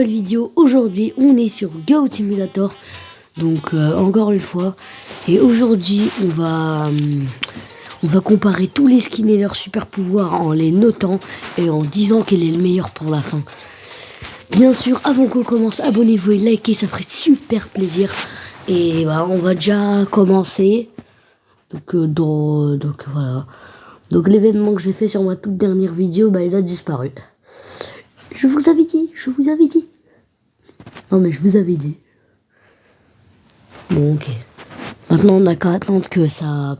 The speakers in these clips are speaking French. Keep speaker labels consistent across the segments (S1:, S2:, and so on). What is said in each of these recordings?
S1: nouvelle vidéo. Aujourd'hui on est sur Goat Simulator. Donc encore une fois. Et aujourd'hui on va comparer tous les skins et leurs super pouvoirs en les notant et en disant quel est le meilleur pour la fin. Bien sûr, avant qu'on commence, abonnez-vous et likez, ça ferait super plaisir. Et bah on va déjà commencer. Donc voilà. Donc l'événement que j'ai fait sur ma toute dernière vidéo, bah il a disparu. Je vous avais dit. Non mais je vous avais dit. Bon ok. Maintenant on n'a qu'à attendre que ça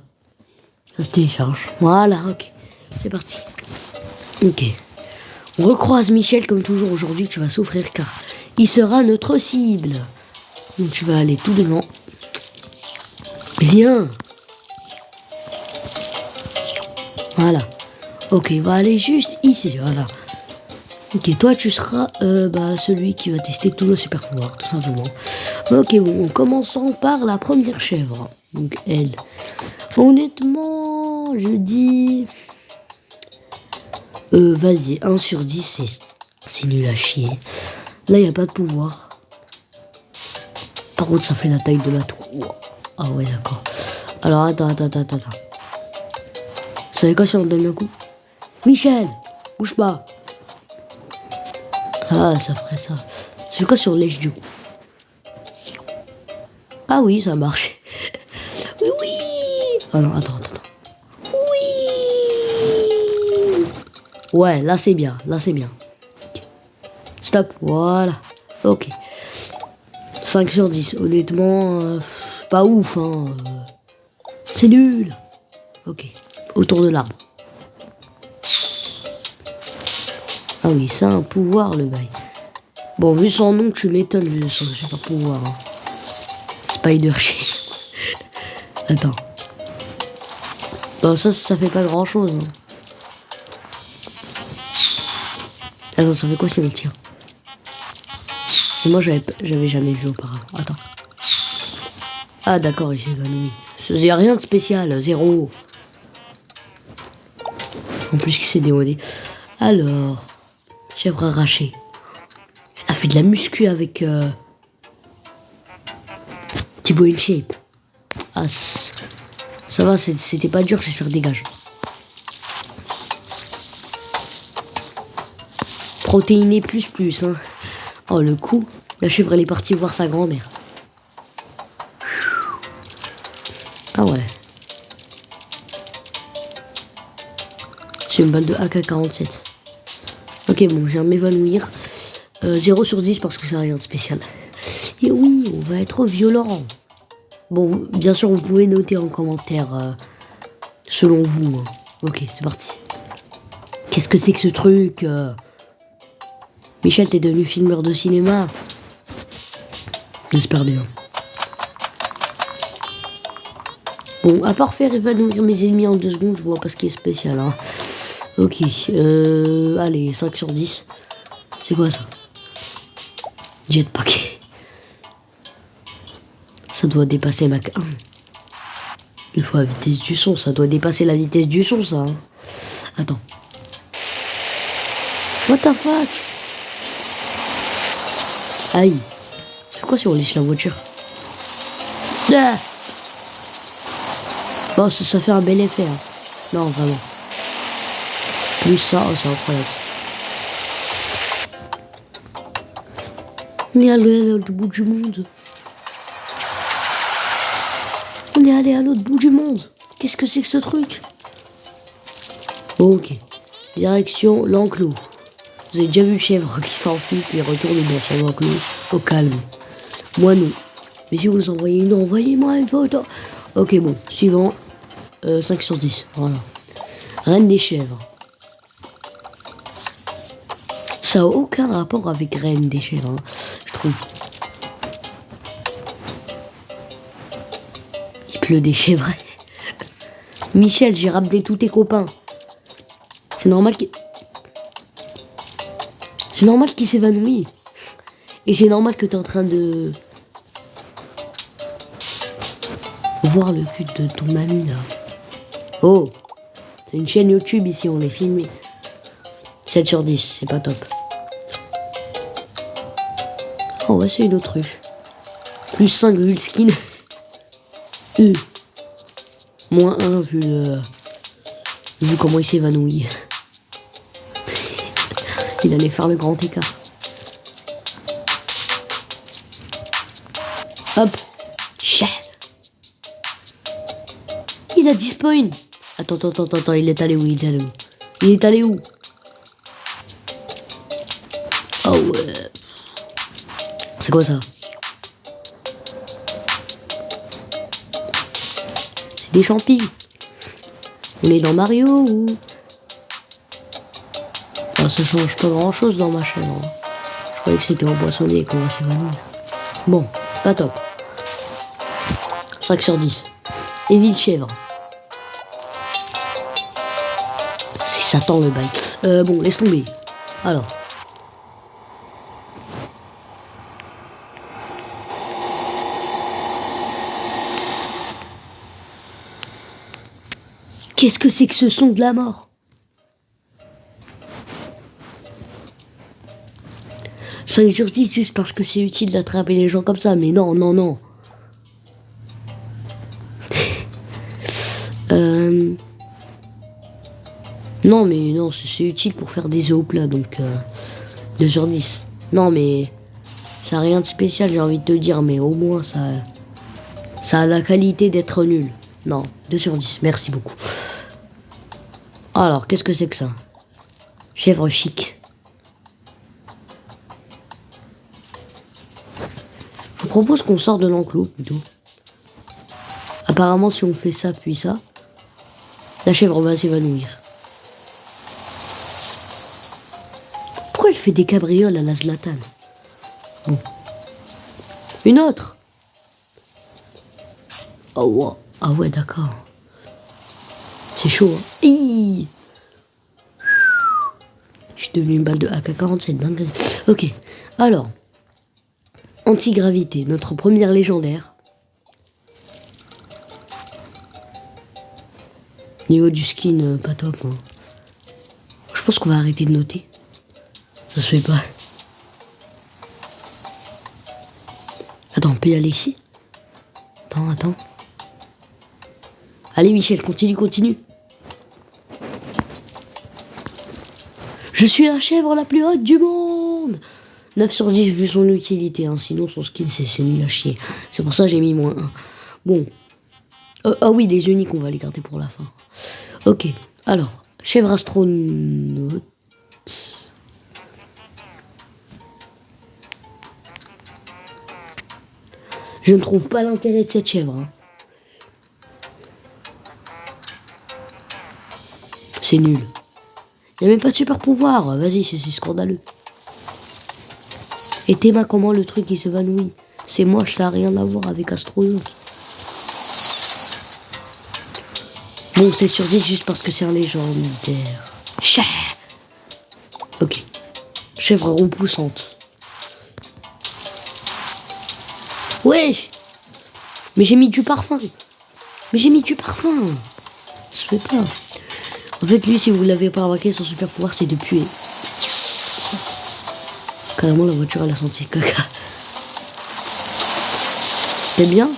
S1: se télécharge. Voilà, ok. C'est parti. Ok. On recroise Michel comme toujours aujourd'hui, tu vas souffrir car il sera notre cible. Donc tu vas aller tout devant. Viens. Voilà. Ok, va aller juste ici, voilà. Ok, toi tu seras celui qui va tester tous nos super pouvoirs, tout simplement. Ok, bon, commençons par la première chèvre. Donc elle. Honnêtement, je dis... vas-y, 1 sur 10, c'est nul à chier. Là, il n'y a pas de pouvoir. Par contre, ça fait la taille de la tour. Wow. Ah ouais, d'accord. Alors, attends. Vous savez quoi si on donne un coup? Michel, bouge pas. Ah, ça ferait ça. C'est quoi sur l'èche du coup? Ah oui, ça marche. Oui. Ah non, attends. Oui. Ouais, là c'est bien. Okay. Stop, voilà. Ok. 5 sur 10. Honnêtement, pas ouf, hein. C'est nul. Ok. Autour de l'arbre. Ah oui, ça a un pouvoir le bail. Bon, vu son nom, tu m'étonnes, vu son super pouvoir. Hein. Spider shit. Attends. Bon, ça fait pas grand chose. Hein. Attends, ça fait quoi si on tire? Et moi, j'avais jamais vu auparavant. Attends. Ah, d'accord, il s'est évanoui. Il n'y a rien de spécial, 0. En plus, il s'est démodé. Alors, chèvre arrachée. Elle a fait de la muscu avec Thibaut InShape. Ah, ça va, c'était pas dur, j'espère, dégage. Protéiné plus, hein. Oh, le coup, la chèvre, elle est partie voir sa grand-mère. Ah ouais. C'est une balle de AK-47. Ok, bon, je viens de m'évanouir. 0 sur 10 parce que ça n'a rien de spécial. Et oui, on va être violent. Bon, bien sûr, vous pouvez noter en commentaire selon vous. Hein. Ok, c'est parti. Qu'est-ce que c'est que ce truc Michel, t'es devenu filmeur de cinéma? J'espère bien. Bon, à part faire évanouir mes ennemis en 2 secondes, je vois pas ce qui est spécial. Hein. Ok, allez, 5 sur 10. C'est quoi ça? Jetpack. Ça doit dépasser Mach 1. Une fois la vitesse du son, ça doit dépasser la vitesse du son, ça. Hein. Attends. What the fuck? Aïe. C'est quoi si on lèche la voiture? Ah bon, ça fait un bel effet. Hein. Non, vraiment. Plus ça, oh, c'est incroyable. On est allé à l'autre bout du monde. Qu'est-ce que c'est que ce truc? Ok. Direction l'enclos. Vous avez déjà vu le chèvre qui s'enfuit puis retourne dans son enclos au calme. Moi non. Mais si vous envoyez une, envoyez-moi une photo. Ok, bon. Suivant. 5 sur 10. Voilà. Reine des chèvres. Ça n'a aucun rapport avec Reine des chèvres, hein, je trouve. Il pleut des chèvres. Michel, j'ai ramené tous tes copains. C'est normal qu'il s'évanouit. Et c'est normal que tu es en train de voir le cul de ton ami là. Oh, c'est une chaîne YouTube ici, on est filmé. 7 sur 10, c'est pas top. Oh ouais, c'est une autruche. Plus 5 vu le skin. Moins 1 vu comment il s'évanouit. Il allait faire le grand écart. Hop. Chef. Il a dispawn. Attends, il est allé où? Il est allé où? Oh ouais. C'est quoi ça? C'est des champis. On est dans Mario ou... Ah, ça change pas grand chose dans ma chaîne. Hein. Je croyais que c'était empoisonné et qu'on va s'évanouir. Bon, pas top. 5 sur 10. Évite chèvre. C'est Satan le bail. Bon, laisse tomber. Alors. Qu'est-ce que c'est que ce son de la mort? Ça sur 10 juste parce que c'est utile d'attraper les gens comme ça, mais non. Non, mais non, c'est utile pour faire des œufs au plat, donc 2 sur 10. Non, mais ça n'a rien de spécial, j'ai envie de te dire, mais au moins ça a la qualité d'être nul. Non, 2 sur 10, merci beaucoup. Alors, qu'est-ce que c'est que ça? Chèvre chic. Je vous propose qu'on sorte de l'enclos, plutôt. Apparemment, si on fait ça, puis ça, la chèvre va s'évanouir. Pourquoi elle fait des cabrioles à la Zlatan? Bon. Une autre. Oh, wow. Ah ouais, d'accord. C'est chaud, hein. Hi. Je suis devenu une balle de AK-47, dingue. Ok, alors. Antigravité, notre première légendaire. Niveau du skin, pas top. Hein. Je pense qu'on va arrêter de noter. Ça se fait pas. Attends, on peut y aller ici? Attends. Allez Michel, continue. Je suis la chèvre la plus haute du monde. 9 sur 10 vu son utilité, hein. Sinon son skin c'est nul à chier. C'est pour ça que j'ai mis moins 1. Bon. Ah oui, les uniques, on va les garder pour la fin. Ok, alors, chèvre astronaute. Je ne trouve pas l'intérêt de cette chèvre. Hein. C'est nul. Il n'y a même pas de super pouvoir. Vas-y, c'est scandaleux. Et Théma, comment le truc il s'évanouit? C'est moche, ça n'a rien à voir avec astronaute. Bon, c'est sur 10 juste parce que c'est un légendaire. Chèvre. Ok. Chèvre repoussante. Wesh. Mais j'ai mis du parfum. Ça se fait pas. En fait, lui, si vous l'avez pas remarqué, son super pouvoir, c'est de puer. Ça. Carrément, la voiture, elle a senti caca. T'aimes bien?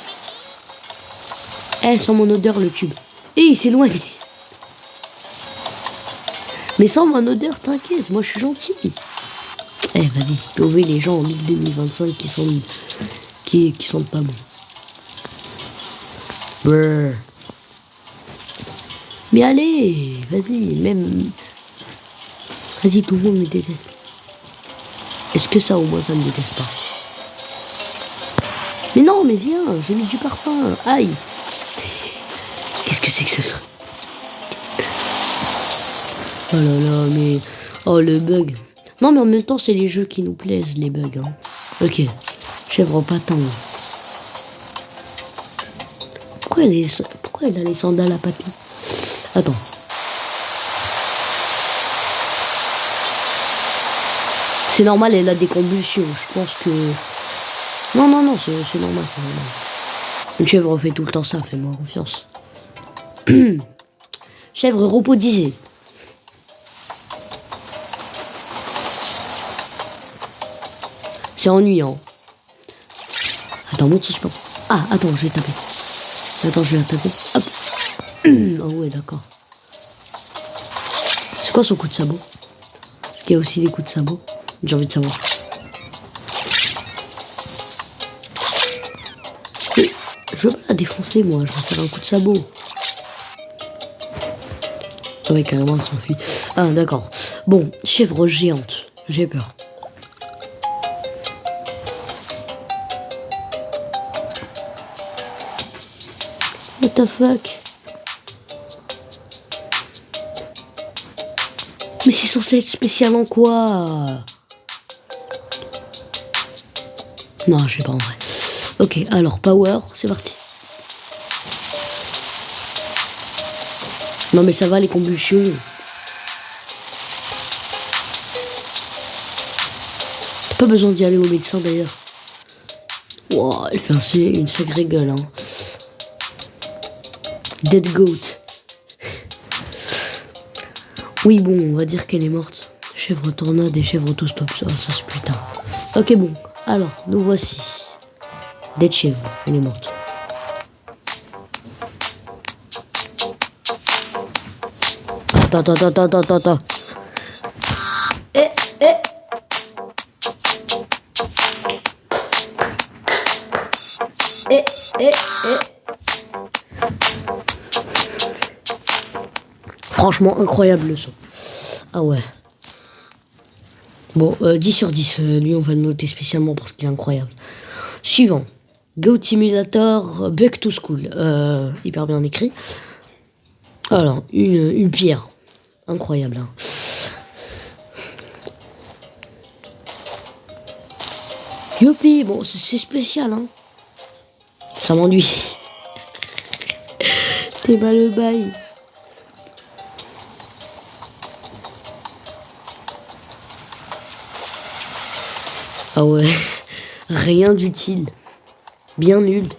S1: Eh, sans mon odeur, le tube. Eh, il s'éloigne. Mais sans mon odeur, t'inquiète, moi, je suis gentil. Eh, vas-y, POV les gens en Ligue 2025 qui sentent pas bon. Brrr. Mais allez, vas-y, même... Vas-y, tout le monde me déteste. Est-ce que ça, au moins, ça me déteste pas? Mais non, mais viens, j'ai mis du parfum. Aïe. Qu'est-ce que c'est que ce truc? Oh là là, mais... Oh, le bug. Non, mais en même temps, c'est les jeux qui nous plaisent, les bugs. Hein. Ok. Chèvre patin. Pourquoi elle a les sandales à papy? Attends. C'est normal, elle a des convulsions. Je pense que... Non, c'est normal. Une chèvre fait tout le temps ça, fais-moi confiance. Chèvre robotisée. C'est ennuyant. Attends, monte ce sport. Ah, attends, je vais taper. Attends, je vais la taper. Hop. Oh ouais, d'accord. C'est quoi son coup de sabot? Est-ce qu'il y a aussi des coups de sabot? J'ai envie de savoir. Mais je veux pas la défoncer, moi. Je veux faire un coup de sabot. Ah ouais, carrément, elle s'enfuit. Ah, d'accord. Bon, chèvre géante. J'ai peur. What the fuck? Mais c'est censé être spécial en quoi? Non, je sais pas en vrai. Ok, alors power, c'est parti. Non mais ça va les convulsions. T'as pas besoin d'y aller au médecin d'ailleurs. Wow, elle fait une sacrée gueule hein. Dead goat. Oui bon, on va dire qu'elle est morte. Chèvre tornade et chèvre autostop, ça c'est plus tard. Ok bon, alors nous voici. Dead chèvre, elle est morte. Attends. Eh. Franchement, incroyable le son. Ah ouais. Bon, 10 sur 10. Lui, on va le noter spécialement parce qu'il est incroyable. Suivant. Goat Simulator Back to School. Hyper bien écrit. Alors, une pierre. Incroyable. Hein. Youpi, bon, c'est spécial. Hein. Ça m'ennuie. T'es mal le bail. Ah ouais, rien d'utile. Bien nul.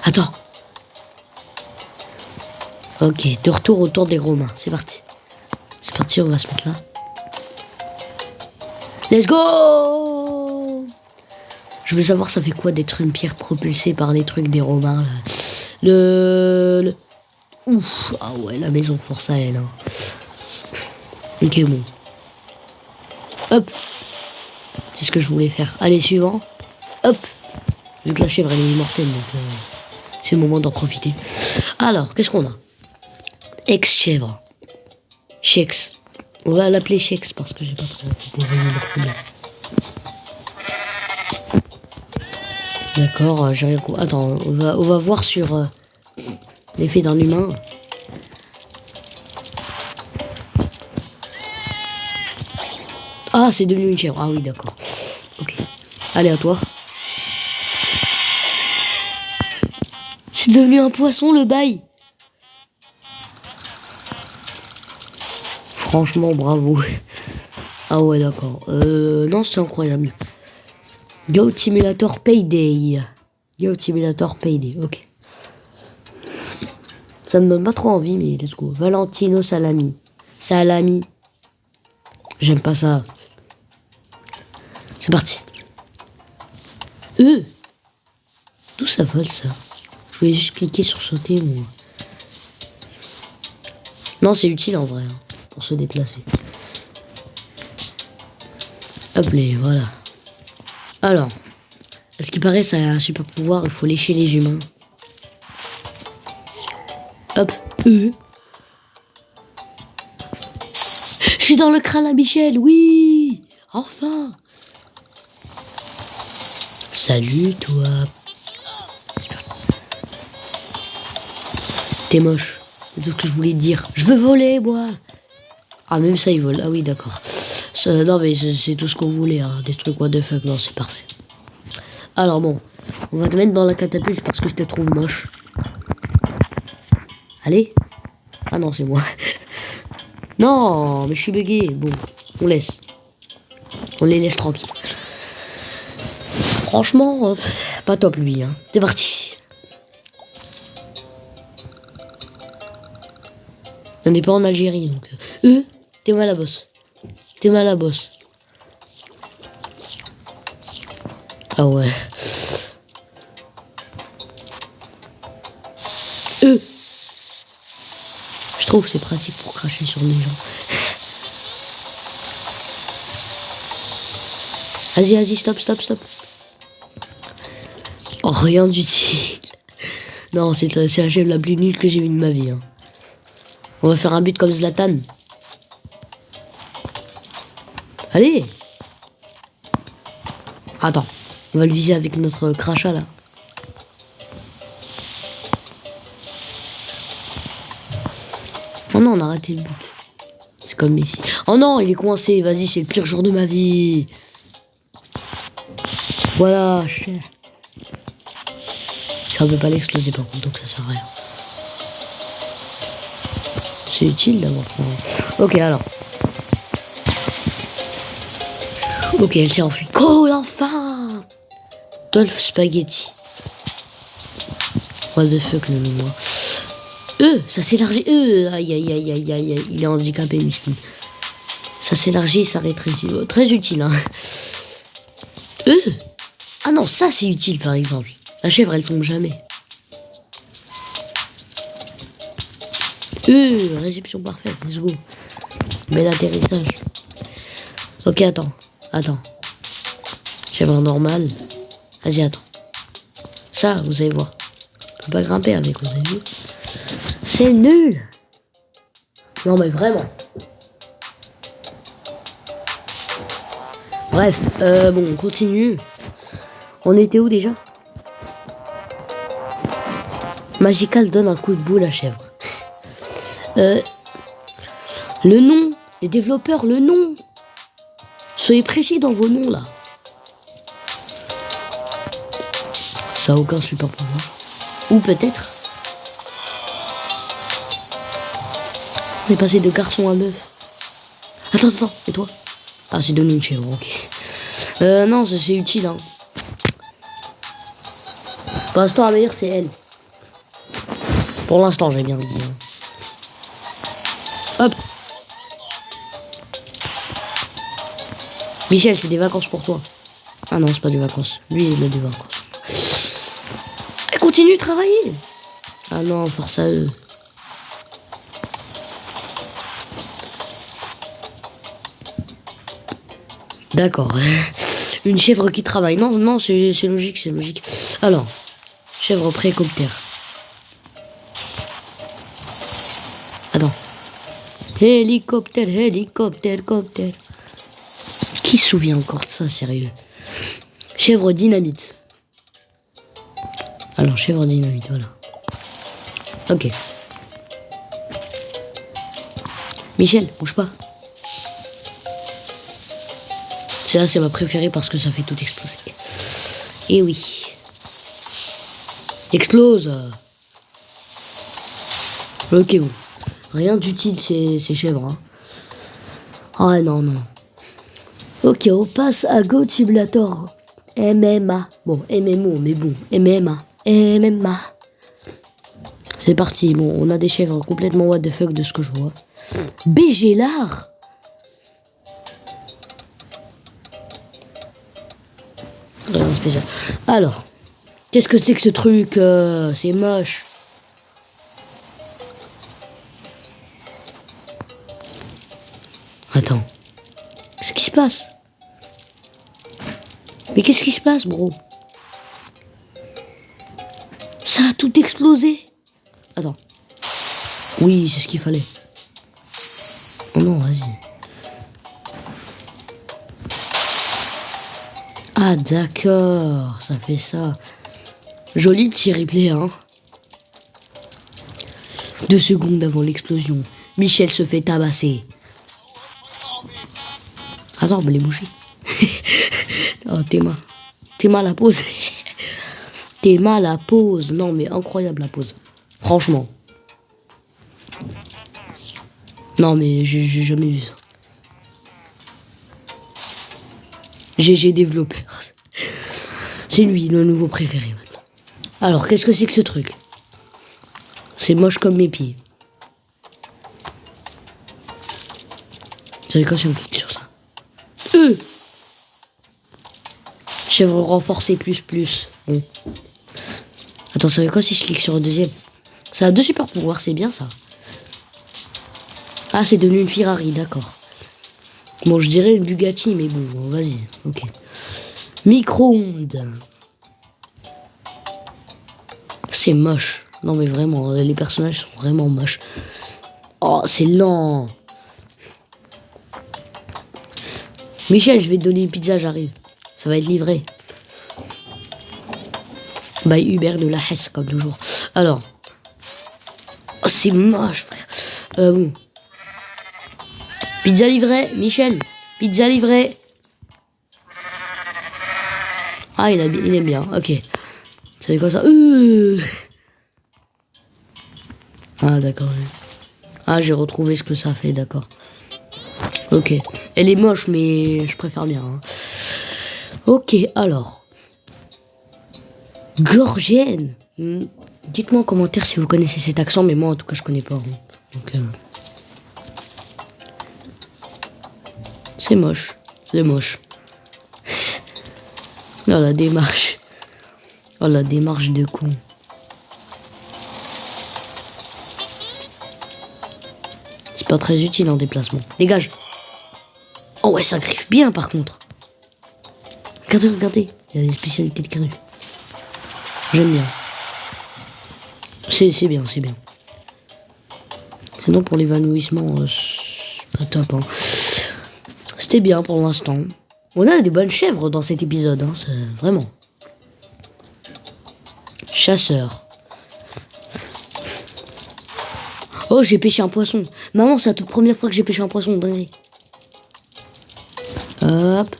S1: Attends. Ok, de retour autour des gros mains. C'est parti. C'est parti, on va se mettre là. Let's go! Je veux savoir ça fait quoi d'être une pierre propulsée par les trucs des Romains là. Ouf, ah ouais, la maison force à elle. Hein. Ok, bon. Hop. C'est ce que je voulais faire. Allez, suivant. Hop. Vu que la chèvre, elle est immortelle, donc c'est le moment d'en profiter. Alors, qu'est-ce qu'on a? Ex-chèvre. Chex. On va l'appeler Chex parce que j'ai pas trop déroulé le premier. D'accord, j'ai rien compris. Attends, on va voir sur l'effet d'un humain. Ah, c'est devenu une chèvre. Ah oui, d'accord. Ok. Aléatoire. C'est devenu un poisson, le bail. Franchement, bravo. Ah ouais, d'accord. Non, c'est incroyable. Goat Simulator Payday. Goat Simulator Payday, ok. Ça me donne pas trop envie, mais let's go. Valentino Salami. Salami. J'aime pas ça. C'est parti. D'où ça vole ça? Je voulais juste cliquer sur sauter, moi. Non, c'est utile en vrai, hein, pour se déplacer. Hop les, voilà. Alors, à ce qui paraît, ça a un super pouvoir, il faut lécher les humains. Hop. Je suis dans le crâne à Michel, oui. Enfin. Salut toi. T'es moche. C'est tout ce que je voulais dire. Je veux voler, moi. Ah, même ça, il vole. Ah oui, d'accord. Non, mais c'est tout ce qu'on voulait. Hein. Des trucs what the fuck. Non, c'est parfait. Alors bon, on va te mettre dans la catapulte parce que je te trouve moche. Allez. Ah non, c'est moi. Non, mais je suis bugué. Bon, on laisse. On les laisse tranquilles. Franchement, pas top lui. Hein. C'est parti. On n'est pas en Algérie, donc... t'es mal à bosse. T'es mal à bosse. Ah ouais. Je trouve que c'est pratique pour cracher sur les gens. Vas-y, stop. Oh, rien d'utile. Non, c'est la chèvre la plus nulle que j'ai vue de ma vie. Hein. On va faire un but comme Zlatan. Allez. Attends, on va le viser avec notre crachat là. Oh non, on a raté le but. C'est comme Messi. Oh non, il est coincé. Vas-y, c'est le pire jour de ma vie. Voilà, cher. Ça ne peut pas l'exploser par contre, donc ça sert à rien. C'est utile d'avoir ça. Ok, alors. Ok, elle s'est enfuie. Oh, l'enfant Dolph Spaghetti. What the fuck, le nom. Ça s'élargit. Aïe. Il est handicapé, miskin. Ça s'élargit, ça rétrécit. Oh, très utile, hein. Ah non, ça c'est utile, par exemple. La chèvre, elle tombe jamais. Réception parfaite, let's go. Bel atterrissage. Ok, attends. Chèvre normale. Vas-y, attends. Ça, vous allez voir. On peut pas grimper avec, vous avez vu. C'est nul. Non, mais vraiment. Bref, bon, on continue. On était où déjà? Magical donne un coup de boule à chèvre. Le nom, les développeurs, le nom. Soyez précis dans vos noms là. Ça a aucun super pouvoir. Ou peut-être. On est passé de garçon à meuf. Attends, et toi? Ah, c'est devenu une chèvre, ok. Non, c'est utile, hein. Pour l'instant, la meilleure, c'est elle. Pour l'instant, j'ai bien dit. Hein. Hop. Michel, c'est des vacances pour toi. Ah non, c'est pas des vacances. Lui, il a des vacances. Elle continue de travailler. Ah non, force à eux. D'accord. Une chèvre qui travaille. Non, c'est logique. Alors, chèvre précoptère. Attends. Hélicoptère. Qui se souvient encore de ça, sérieux? Chèvre dynamite. Alors, chèvre dynamite, voilà. Ok. Michel, bouge pas. Celle-là, c'est ma préférée parce que ça fait tout exploser. Et oui. Explose. Ok, bon. Rien d'utile, ces chèvres. Hein. Ah non. Ok, on passe à Goat Simulator. MMA. Bon, MMO, mais bon. MMA. C'est parti. Bon, on a des chèvres complètement what the fuck de ce que je vois. Bégélard. Rien de spécial. Alors, qu'est-ce que c'est que ce truc? C'est moche. Attends. Qu'est-ce qui se passe? Mais qu'est-ce qui se passe, bro? Ça a tout explosé. Attends. Oui, c'est ce qu'il fallait. Oh non, vas-y. Ah d'accord, ça fait ça. Joli petit replay, hein. 2 secondes avant l'explosion, Michel se fait tabasser. Attends, on va les bouger. Oh, t'es mal la pause. T'es mal la pause. Non, mais incroyable la pause. Franchement. Non, mais j'ai jamais vu ça. GG développeur. C'est lui, le nouveau préféré maintenant. Alors, qu'est-ce que c'est que ce truc? C'est moche comme mes pieds. Ça fait quoi si on clique sur ça? Chèvre renforcée plus. Bon. Attends, ça veut quoi si je clique sur le deuxième? Ça a 2 super pouvoirs, c'est bien ça. Ah, c'est devenu une Ferrari, d'accord. Bon, je dirais une Bugatti, mais bon, vas-y, ok. Micro-ondes. C'est moche. Non, mais vraiment, les personnages sont vraiment moches. Oh, c'est lent. Michel, je vais te donner une pizza, j'arrive. Ça va être livré. By Hubert de la Hesse, comme toujours. Alors. Oh, c'est moche, frère. Bon. Pizza livrée, Michel. Pizza livrée. Ah, il aime bien, ok. C'est quoi ça? Ah, d'accord. Ah, j'ai retrouvé ce que ça fait, d'accord. Ok. Elle est moche, mais je préfère bien. Hein. Ok, alors. Gorgienne. Dites-moi en commentaire si vous connaissez cet accent, mais moi, en tout cas, je connais pas. Hein. Donc, c'est moche. C'est moche. Oh, la démarche. Oh, la démarche de con. C'est pas très utile en déplacement. Dégage. Oh ouais, ça griffe bien par contre. Regardez. Il y a des spécialités de griffe. J'aime bien. C'est bien. Sinon pour l'évanouissement, c'est pas top. Hein. C'était bien pour l'instant. On a des bonnes chèvres dans cet épisode. Hein, vraiment. Chasseur. Oh, j'ai pêché un poisson. Maman, c'est la toute première fois que j'ai pêché un poisson. Dingue. Hop.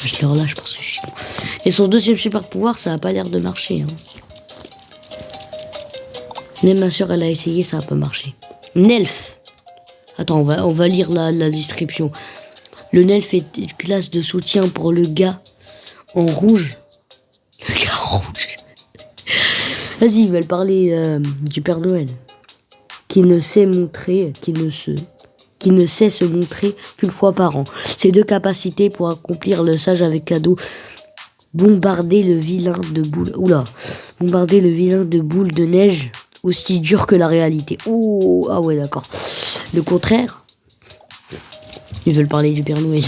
S1: Je les relâche parce que je suis con. Et son deuxième super pouvoir, ça a pas l'air de marcher. Hein. Même ma soeur, elle a essayé, ça a pas marché. Nelf. Attends, on va lire la description. Le Nelf est une classe de soutien pour le gars en rouge. Le gars en rouge. Vas-y, ils veulent parler du Père Noël. Qui ne sait se montrer qu'une fois par an. Ses 2 capacités pour accomplir le sage avec cadeau. Bombarder le vilain de boules. Oula. Bombarder le vilain de boules de neige aussi dur que la réalité. Oh, ah ouais, d'accord. Le contraire. Ils veulent parler du Père Noël.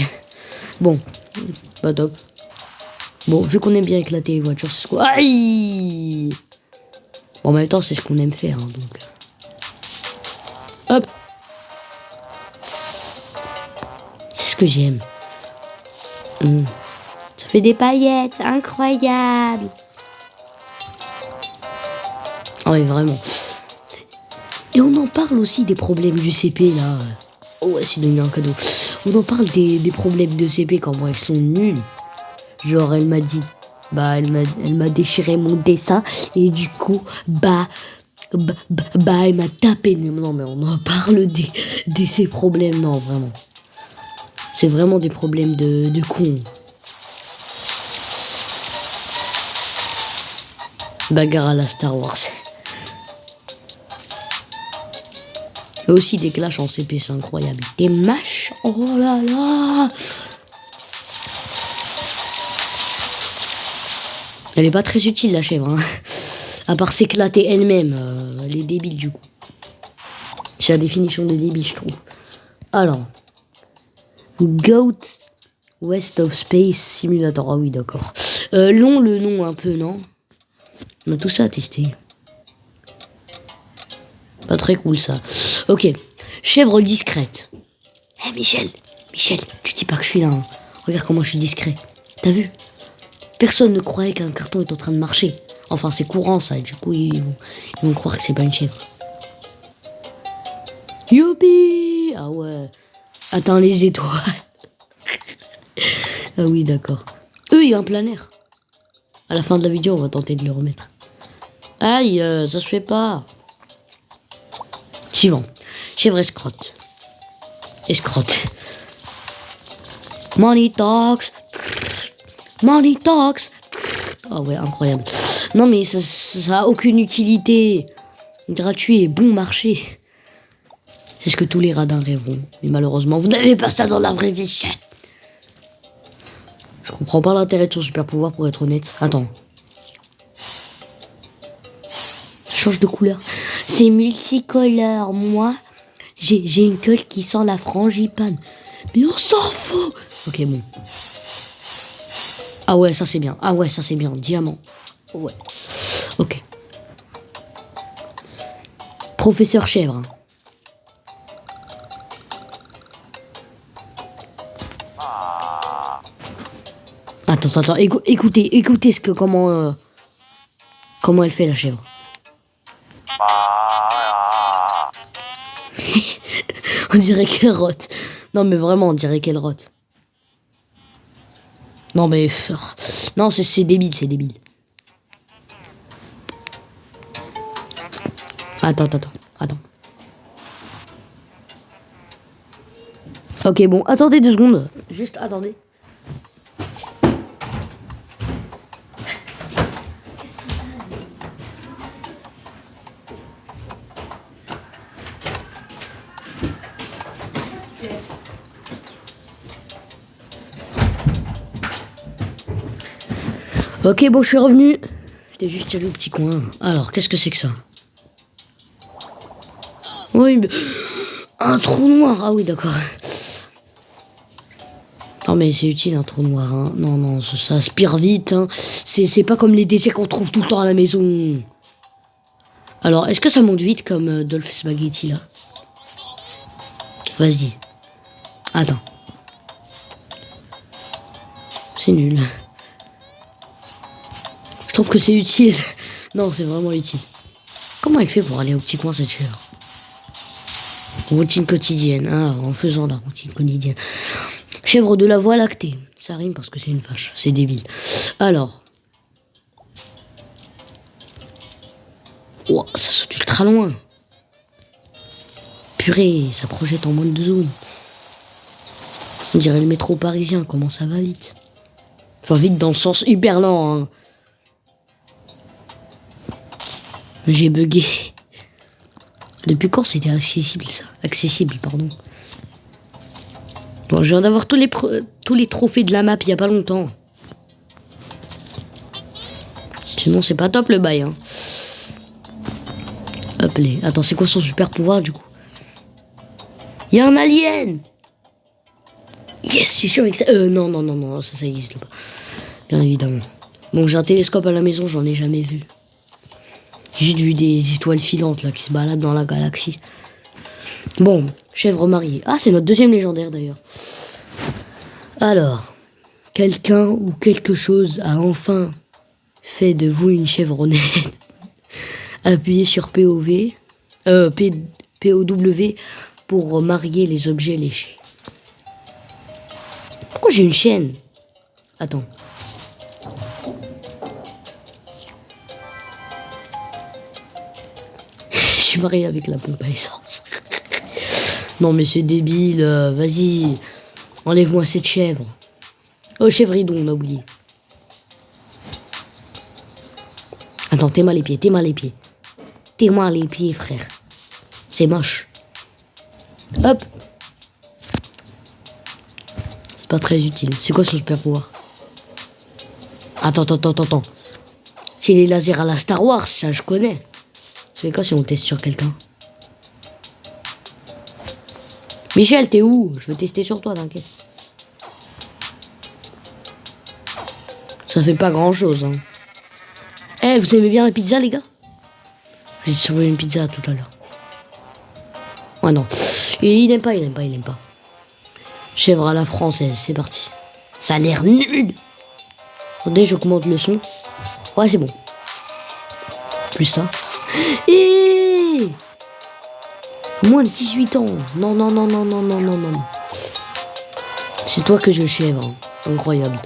S1: Bon, pas top. Bon, vu qu'on aime bien éclater les voitures, c'est ce qu'on... Aïe! Bon, en même temps, c'est ce qu'on aime faire, hein, donc... Hop! C'est ce que j'aime. Ça fait des paillettes, incroyable! Oh, mais vraiment. Et on en parle aussi des problèmes du CP, là. Oh, ouais, c'est devenu un cadeau. On en parle des problèmes de CP, comment elles sont nulles. Genre, elle m'a dit... Bah, elle m'a déchiré mon dessin. Et du coup, elle m'a tapé. Non, mais on en parle de ces problèmes. Non, vraiment. C'est vraiment des problèmes de con. Bagarre à la Star Wars. Et aussi des clashs en CP, c'est incroyable. Des mâches, oh là là. Elle est pas très utile, la chèvre. Hein. À part s'éclater elle-même. Elle est débile, du coup. C'est la définition de débile, je trouve. Alors. Goat West of Space Simulator. Ah oui, d'accord. Long le nom un peu, non? On a tout ça à tester. Pas très cool, ça. Ok. Chèvre discrète. Hé, Michel, tu dis pas que je suis là. Hein. Regarde comment je suis discret. T'as vu? Personne ne croyait qu'un carton est en train de marcher. Enfin, c'est courant, ça. Du coup, ils vont croire que c'est pas une chèvre. Youpi! Ah ouais. Attends les étoiles. Ah oui, d'accord. Il y a un planaire. À la fin de la vidéo, on va tenter de le remettre. Aïe, ça se fait pas. Suivant. Chèvre escrotte. Escrotte. Money talks. Money talks. Oh ouais, incroyable. Non mais ça a aucune utilité. Gratuit et bon marché. C'est ce que tous les radins rêveront. Mais malheureusement, vous n'avez pas ça dans la vraie vie, chef. Je comprends pas l'intérêt de son super pouvoir pour être honnête. Attends. Ça change de couleur. C'est multicolore. Moi, j'ai une colle qui sent la frangipane. Mais on s'en fout. Ok, bon. Ah ouais, ça c'est bien. Ah ouais, ça c'est bien. Diamant. Ouais. Ok. Professeur Chèvre. Attends. Écoutez comment elle fait la chèvre. On dirait qu'elle rote. Non mais vraiment, on dirait qu'elle rote. Non mais... Non, c'est débile, c'est débile. Attends. Ok, bon, attendez 2 secondes. Juste attendez. Ok, bon, je suis revenu. J'étais juste allé au petit coin. Alors, qu'est-ce que c'est que ça? Oui, mais... Un trou noir. Ah oui, d'accord. Non, mais c'est utile, un trou noir. Hein. Non, ça aspire vite. Hein. C'est pas comme les déchets qu'on trouve tout le temps à la maison. Alors, est-ce que ça monte vite comme Dolph Spaghetti, là? Vas-y. Attends. C'est nul. Je trouve que c'est utile. Non, c'est vraiment utile. Comment elle fait pour aller au petit coin, cette chèvre? Routine quotidienne. Ah, en faisant la routine quotidienne. Chèvre de la Voie lactée. Ça rime parce que c'est une vache. C'est débile. Alors. Oh, ça saute ultra loin. Purée, ça projette en moins de 2 zones. On dirait le métro parisien. Comment ça va vite? Enfin, vite dans le sens hyper lent. Hein. J'ai bugué. Depuis quand c'était accessible, ça? Accessible, pardon. Bon, je viens d'avoir tous les trophées de la map il y a pas longtemps. Sinon, c'est pas top le bail. Hein. Hop, les... Attends, c'est quoi son super pouvoir du coup? Il y a un alien! Yes, je suis sûr avec ça. Non, ça existe pas. Bien évidemment. Bon, j'ai un télescope à la maison, j'en ai jamais vu. J'ai vu des étoiles filantes là qui se baladent dans la galaxie. Bon, chèvre mariée. Ah, c'est notre 2e légendaire d'ailleurs. Alors, quelqu'un ou quelque chose a enfin fait de vous une chevronnette. Appuyez sur POW pour marier les objets léchés. Pourquoi j'ai une chaîne? Attends. Je suis marié avec la pompe à essence. Non mais c'est débile, vas-y. Enlève-moi cette chèvre. Oh, chèvridon, on a oublié. Attends, t'es mal les pieds. T'es mal les pieds, frère. C'est moche. Hop. C'est pas très utile. C'est quoi son super pouvoir? Attends. C'est les lasers à la Star Wars, ça je connais. C'est quoi si on teste sur quelqu'un? Michel, t'es où? Je veux tester sur toi, t'inquiète. Ça fait pas grand chose, hein. Eh, vous aimez bien la pizza, les gars? J'ai trouvé une pizza tout à l'heure. Ouais, non. Et il aime pas. Chèvre à la française, c'est parti. Ça a l'air nul. Attendez, j'augmente le son. Ouais, c'est bon. Plus ça. Et moins de 18 ans. Non. C'est toi que je chèvre. Hein. Incroyable.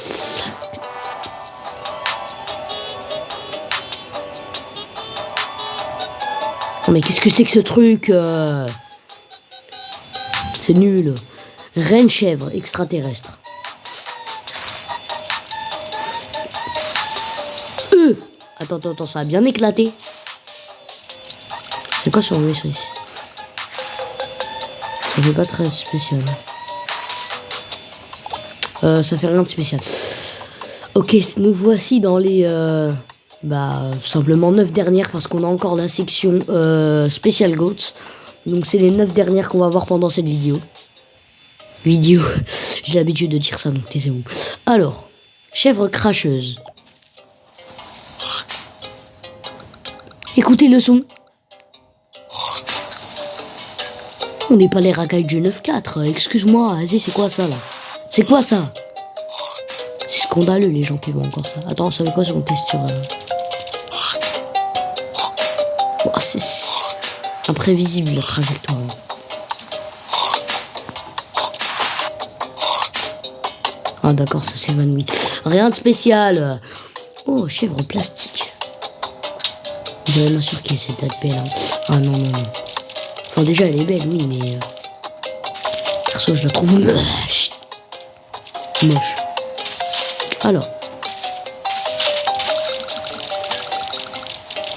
S1: Oh, mais qu'est-ce que c'est que ce truc C'est nul. Reine chèvre extraterrestre. Attends, ça a bien éclaté. C'est quoi sur le ici? Ça fait pas très spécial. Ça fait rien de spécial. Ok, nous voici dans les... simplement 9 dernières parce qu'on a encore la section Special Goats. Donc c'est les 9 dernières qu'on va voir pendant cette vidéo. J'ai l'habitude de dire ça, donc taisez-vous. Alors, chèvre cracheuse. Écoutez le son. On n'est pas les racailles du 9-4. Excuse-moi, vas-y, c'est quoi ça là? C'est quoi ça? C'est scandaleux les gens qui voient encore ça. Attends, vous savez quoi si on teste sur... Oh, c'est imprévisible la trajectoire. Ah d'accord, ça s'évanouit. Rien de spécial. Oh, chèvre plastique. Vous allez m'assurer que cette date belle. Hein. Ah non, non, non. Enfin déjà elle est belle, oui, mais... perso, je la trouve moche. Moche. Alors.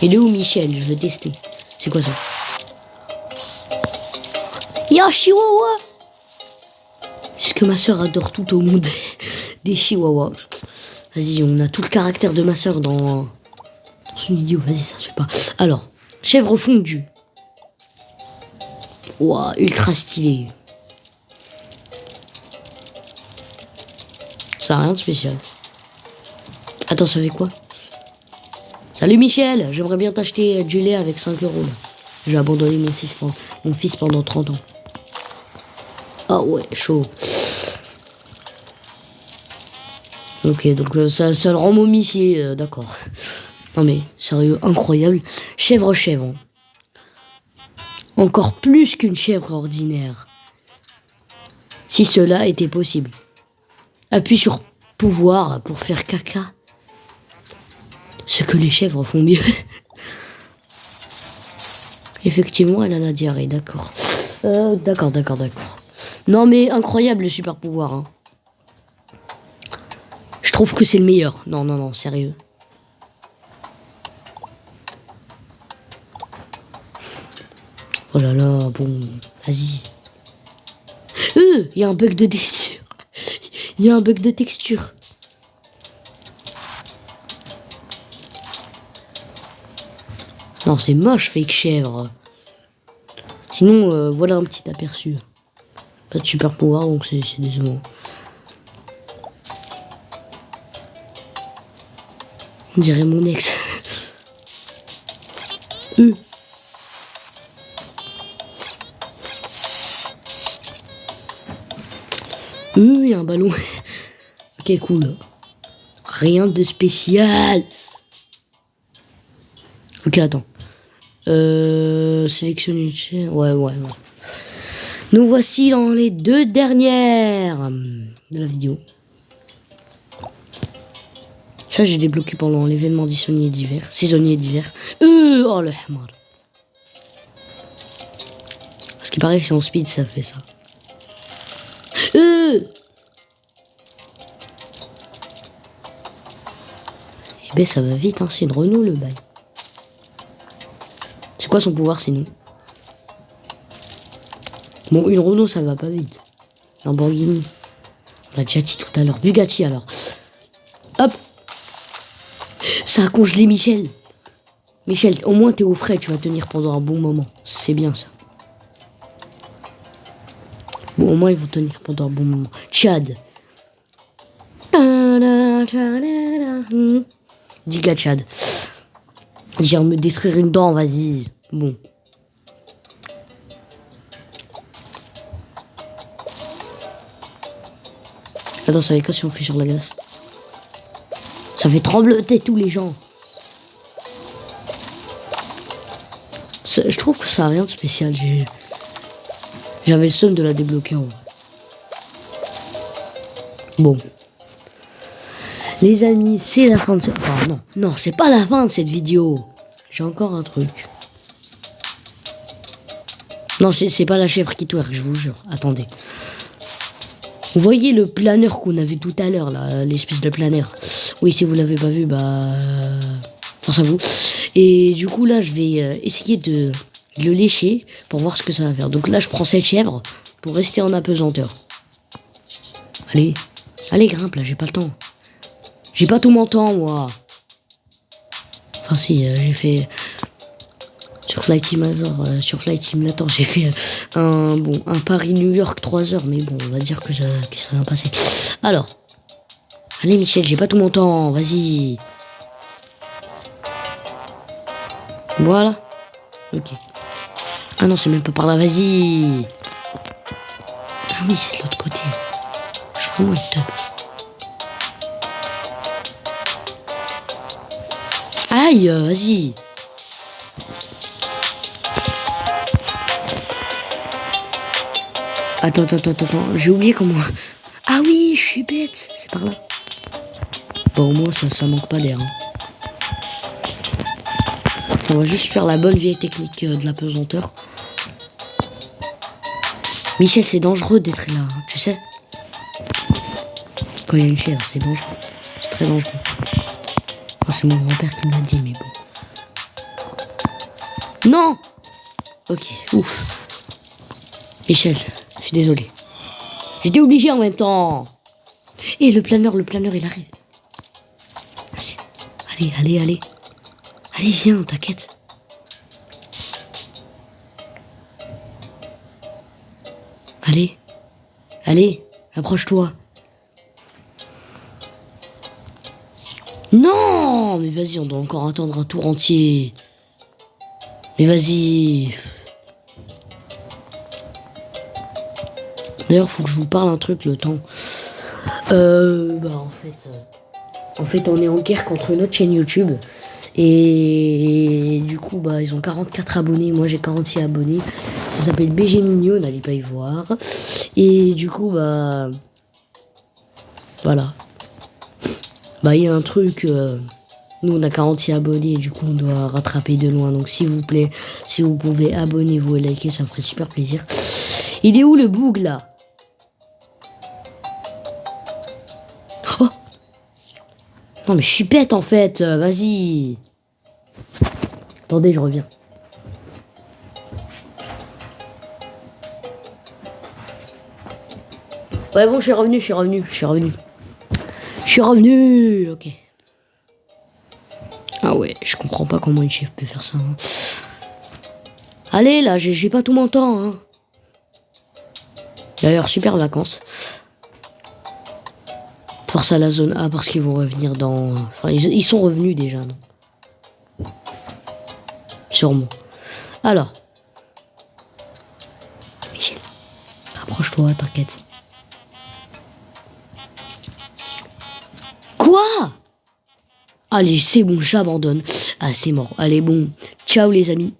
S1: Il est où Michel? Je veux tester. C'est quoi ça? Y'a un chihuahua. C'est ce que ma soeur adore tout au monde. Des chihuahuas. Vas-y, on a tout le caractère de ma soeur dans une vidéo. Vas-y, ça se fait pas. Alors, chèvre fondue. Ouah, ultra stylé. Ça a rien de spécial. Attends, ça fait quoi? Salut Michel, j'aimerais bien t'acheter du lait avec 5 euros là. J'ai abandonné mon fils pendant 30 ans. Ah ouais, chaud. Ok, donc ça le rend momifié, d'accord. Non mais, sérieux, incroyable. Chèvre. Encore plus qu'une chèvre ordinaire. Si cela était possible. Appuie sur pouvoir pour faire caca. Ce que les chèvres font mieux. Effectivement, elle a la diarrhée, d'accord. D'accord. Non mais, incroyable le super pouvoir. Hein. Je trouve que c'est le meilleur. Non, sérieux. Oh là là, bon, vas-y. Il y a un bug de texture. Il y a un bug de texture. Non, c'est moche, fake chèvre. Sinon, voilà un petit aperçu. Pas de super pouvoir, donc c'est décevant. On dirait mon ex. Il y a un ballon. Ok, cool. Rien de spécial. Ok, attends. Sélectionner une chaîne. Ouais. Nous voici dans les 2 dernières de la vidéo. Ça, j'ai débloqué pendant l'événement saisonnier d'hiver. Oh le hamar. Parce qu'il paraît que si on speed, ça fait ça. Eh ben, ça va vite, hein. C'est une Renault, le bail. C'est quoi son pouvoir, sinon? Bon, une Renault, ça va pas vite. Lamborghini. On l'a déjà dit tout à l'heure. Bugatti, alors. Hop. Ça a congelé Michel. Michel, au moins t'es au frais, tu vas tenir pendant un bon moment. C'est bien ça. Bon, au moins ils vont tenir pendant un bon moment. Tchad. Giga Tchad. J'ai me détruire une dent, vas-y. Bon. Attends, ça fait quoi si on fait sur la glace? Ça fait trembloter tous les gens. Je trouve que ça a rien de spécial. J'avais le seum de la débloquer en vrai. Bon. Les amis, c'est la fin de cette... Enfin, non, c'est pas la fin de cette vidéo. J'ai encore un truc. Non, c'est pas la chèvre qui twerk, je vous jure. Attendez. Vous voyez le planeur qu'on a vu tout à l'heure, là, l'espèce de planeur. Oui, si vous l'avez pas vu, bah... Enfin, ça vous. Et du coup, là, je vais essayer de le lécher pour voir ce que ça va faire. Donc là, je prends cette chèvre pour rester en apesanteur. Allez, grimpe, là, j'ai pas le temps. J'ai pas tout mon temps, moi. Enfin, si, j'ai fait... Sur Flight Simulator, j'ai fait un Paris-New York 3 heures. Mais bon, on va dire que ça s'est rien passé. Alors. Allez, Michel, j'ai pas tout mon temps. Vas-y. Voilà. Ok. Ah non, c'est même pas par là. Vas-y. Ah oui, c'est de l'autre côté. Je suis vraiment une teub. Aïe, vas-y. Attends. J'ai oublié comment... Ah oui, je suis bête. C'est par là. Bon, au moins, ça manque pas d'air. Hein. On va juste faire la bonne vieille technique de la pesanteur. Michel, c'est dangereux d'être là, hein, tu sais. Quand il y a une chèvre, c'est dangereux. C'est très dangereux. Oh, c'est mon grand-père qui me l'a dit, mais bon. Non. Ok, ouf. Michel, je suis désolé. J'étais obligé en même temps. Et le planeur, il arrive. Allez. Allez, viens, t'inquiète. Allez, approche-toi. Non, mais vas-y, on doit encore attendre un tour entier. Mais vas-y. D'ailleurs, faut que je vous parle un truc le temps. En fait, on est en guerre contre une autre chaîne YouTube. Et du coup, ils ont 44 abonnés. Moi, j'ai 46 abonnés. Ça s'appelle BG Mignot, n'allez pas y voir. Et du coup, voilà. Il y a un truc. Nous, on a 46 abonnés. Et du coup, on doit rattraper de loin. Donc, s'il vous plaît, si vous pouvez, abonnez-vous et likez. Ça me ferait super plaisir. Il est où le boug, là? Oh! Non, mais je suis bête, en fait. Vas-y. Attendez, je reviens. Ouais, bon, je suis revenu. Ok. Ah ouais, je comprends pas comment une chef peut faire ça. Hein. Allez, là, j'ai pas tout mon temps. Hein. D'ailleurs, super vacances. Force à la zone A parce qu'ils vont revenir dans... Enfin, ils sont revenus déjà, non? Sûrement. Alors. Michel, rapproche-toi, t'inquiète. Quoi? Allez, c'est bon, j'abandonne. Ah, c'est mort. Allez, bon. Ciao, les amis.